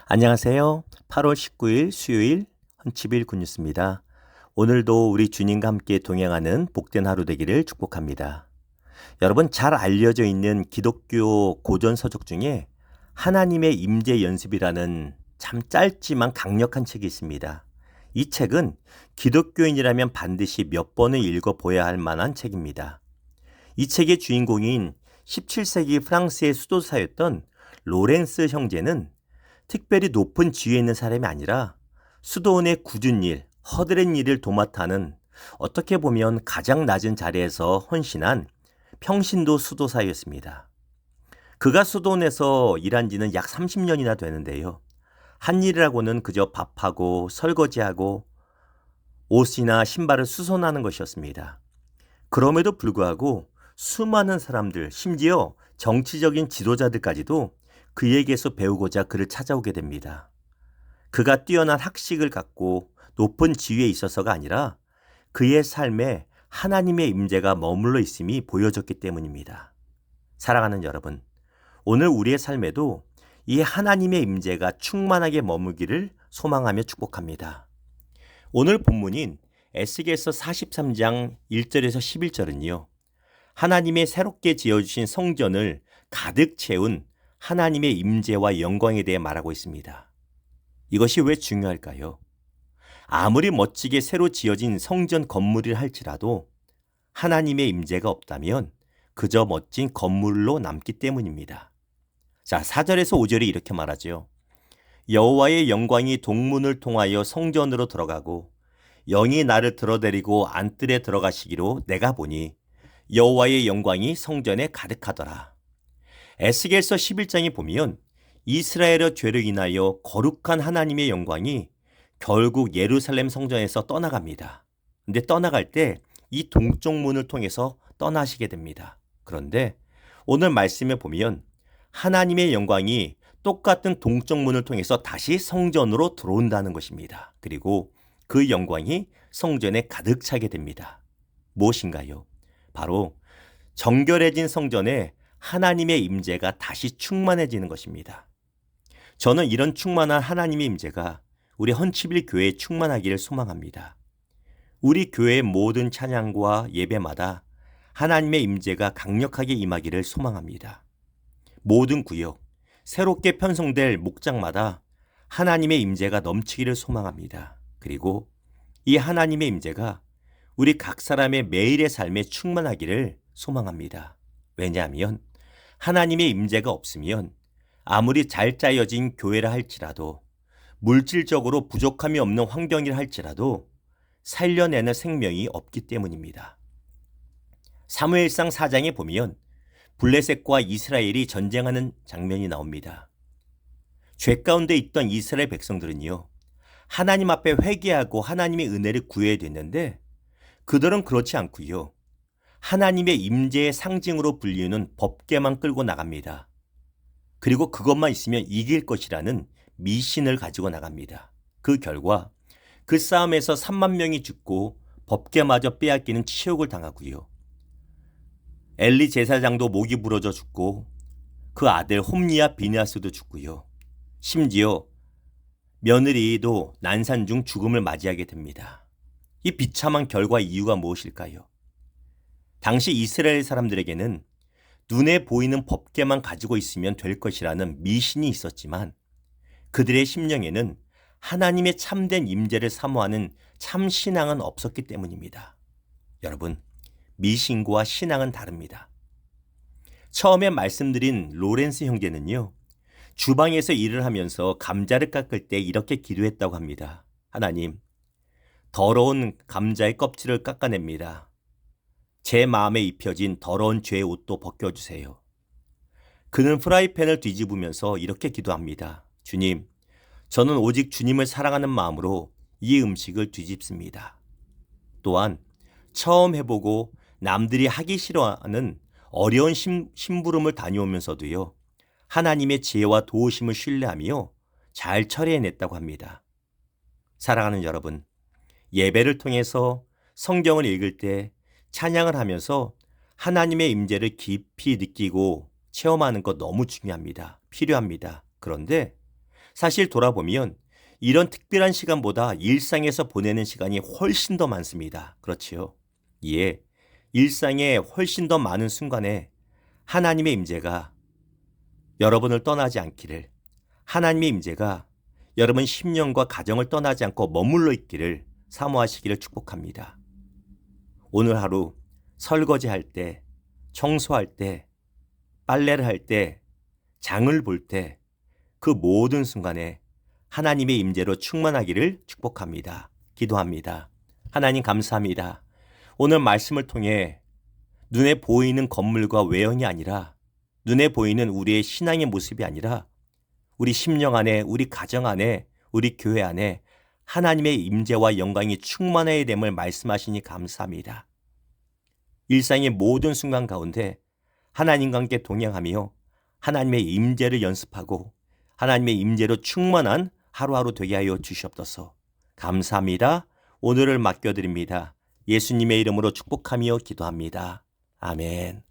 안녕하세요. 8월 19일 수요일 헌치빌 굿뉴스입니다. 오늘도 우리 주님과 함께 동행하는 복된 하루 되기를 축복합니다. 여러분 잘 알려져 있는 기독교 고전 서적 중에 하나님의 임재 연습이라는 참 짧지만 강력한 책이 있습니다. 이 책은 기독교인이라면 반드시 몇 번은 읽어보아야 할 만한 책입니다. 이 책의 주인공인 17세기 프랑스의 수도사였던 로렌스 형제는 특별히 높은 지위에 있는 사람이 아니라 수도원의 굳은 일, 허드렛 일을 도맡아 하는 어떻게 보면 가장 낮은 자리에서 헌신한 평신도 수도사였습니다. 그가 수도원에서 일한 지는 약 30년이나 되는데요. 한 일이라고는 그저 밥하고 설거지하고 옷이나 신발을 수선하는 것이었습니다. 그럼에도 불구하고 수많은 사람들, 심지어 정치적인 지도자들까지도 그에게서 배우고자 그를 찾아오게 됩니다. 그가 뛰어난 학식을 갖고 높은 지위에 있어서가 아니라 그의 삶에 하나님의 임재가 머물러 있음이 보여졌기 때문입니다. 사랑하는 여러분, 오늘 우리의 삶에도 이 하나님의 임재가 충만하게 머물기를 소망하며 축복합니다. 오늘 본문인 에스겔서 43장 1절에서 11절은요. 하나님의 새롭게 지어주신 성전을 가득 채운 하나님의 임재와 영광에 대해 말하고 있습니다. 이것이 왜 중요할까요? 아무리 멋지게 새로 지어진 성전 건물이라 할지라도 하나님의 임재가 없다면 그저 멋진 건물로 남기 때문입니다. 자, 4절에서 5절이 이렇게 말하죠. 여호와의 영광이 동문을 통하여 성전으로 들어가고 영이 나를 들어데리고 안뜰에 들어가시기로 내가 보니 여호와의 영광이 성전에 가득하더라. 에스겔서 11장에 보면 이스라엘의 죄로 인하여 거룩한 하나님의 영광이 결국 예루살렘 성전에서 떠나갑니다. 근데 떠나갈 때 이 동쪽 문을 통해서 떠나시게 됩니다. 그런데 오늘 말씀에 보면 하나님의 영광이 똑같은 동쪽 문을 통해서 다시 성전으로 들어온다는 것입니다. 그리고 그 영광이 성전에 가득 차게 됩니다. 무엇인가요? 바로 정결해진 성전에 하나님의 임재가 다시 충만해지는 것입니다. 저는 이런 충만한 하나님의 임재가 우리 헌치빌 교회에 충만하기를 소망합니다. 우리 교회의 모든 찬양과 예배마다 하나님의 임재가 강력하게 임하기를 소망합니다. 모든 구역, 새롭게 편성될 목장마다 하나님의 임재가 넘치기를 소망합니다. 그리고 이 하나님의 임재가 우리 각 사람의 매일의 삶에 충만하기를 소망합니다. 왜냐하면 하나님의 임재가 없으면 아무리 잘 짜여진 교회라 할지라도 물질적으로 부족함이 없는 환경이라 할지라도 살려내는 생명이 없기 때문입니다. 사무엘상 4장에 보면 블레셋과 이스라엘이 전쟁하는 장면이 나옵니다. 죄 가운데 있던 이스라엘 백성들은요. 하나님 앞에 회개하고 하나님의 은혜를 구해야 됐는데 그들은 그렇지 않고요. 하나님의 임재의 상징으로 불리는 법궤만 끌고 나갑니다. 그리고 그것만 있으면 이길 것이라는 미신을 가지고 나갑니다. 그 결과 그 싸움에서 3만 명이 죽고 법궤마저 빼앗기는 치욕을 당하고요. 엘리 제사장도 목이 부러져 죽고 그 아들 홈리와 비느하스도 죽고요. 심지어 며느리도 난산 중 죽음을 맞이하게 됩니다. 이 비참한 결과 이유가 무엇일까요? 당시 이스라엘 사람들에게는 눈에 보이는 법궤만 가지고 있으면 될 것이라는 미신이 있었지만 그들의 심령에는 하나님의 참된 임재를 사모하는 참 신앙은 없었기 때문입니다. 여러분, 미신과 신앙은 다릅니다. 처음에 말씀드린 로렌스 형제는요. 주방에서 일을 하면서 감자를 깎을 때 이렇게 기도했다고 합니다. 하나님, 더러운 감자의 껍질을 깎아냅니다. 제 마음에 입혀진 더러운 죄의 옷도 벗겨주세요. 그는 프라이팬을 뒤집으면서 이렇게 기도합니다. 주님, 저는 오직 주님을 사랑하는 마음으로 이 음식을 뒤집습니다. 또한 처음 해보고 남들이 하기 싫어하는 어려운 심부름을 다녀오면서도요. 하나님의 지혜와 도우심을 신뢰하며 잘 처리해냈다고 합니다. 사랑하는 여러분, 예배를 통해서 성경을 읽을 때 찬양을 하면서 하나님의 임재를 깊이 느끼고 체험하는 것 너무 중요합니다. 필요합니다. 그런데 사실 돌아보면 이런 특별한 시간보다 일상에서 보내는 시간이 훨씬 더 많습니다. 그렇지요? 예, 일상에 훨씬 더 많은 순간에 하나님의 임재가 여러분을 떠나지 않기를, 하나님의 임재가 여러분 심령과 가정을 떠나지 않고 머물러 있기를 사모하시기를 축복합니다. 오늘 하루 설거지할 때, 청소할 때, 빨래를 할 때, 장을 볼 때, 그 모든 순간에 하나님의 임재로 충만하기를 축복합니다. 기도합니다. 하나님 감사합니다. 오늘 말씀을 통해 눈에 보이는 건물과 외형이 아니라, 눈에 보이는 우리의 신앙의 모습이 아니라 우리 심령 안에, 우리 가정 안에, 우리 교회 안에 하나님의 임재와 영광이 충만해야 됨을 말씀하시니 감사합니다. 일상의 모든 순간 가운데 하나님과 함께 동행하며 하나님의 임재를 연습하고 하나님의 임재로 충만한 하루하루 되게 하여 주시옵소서. 감사합니다. 오늘을 맡겨드립니다. 예수님의 이름으로 축복하며 기도합니다. 아멘.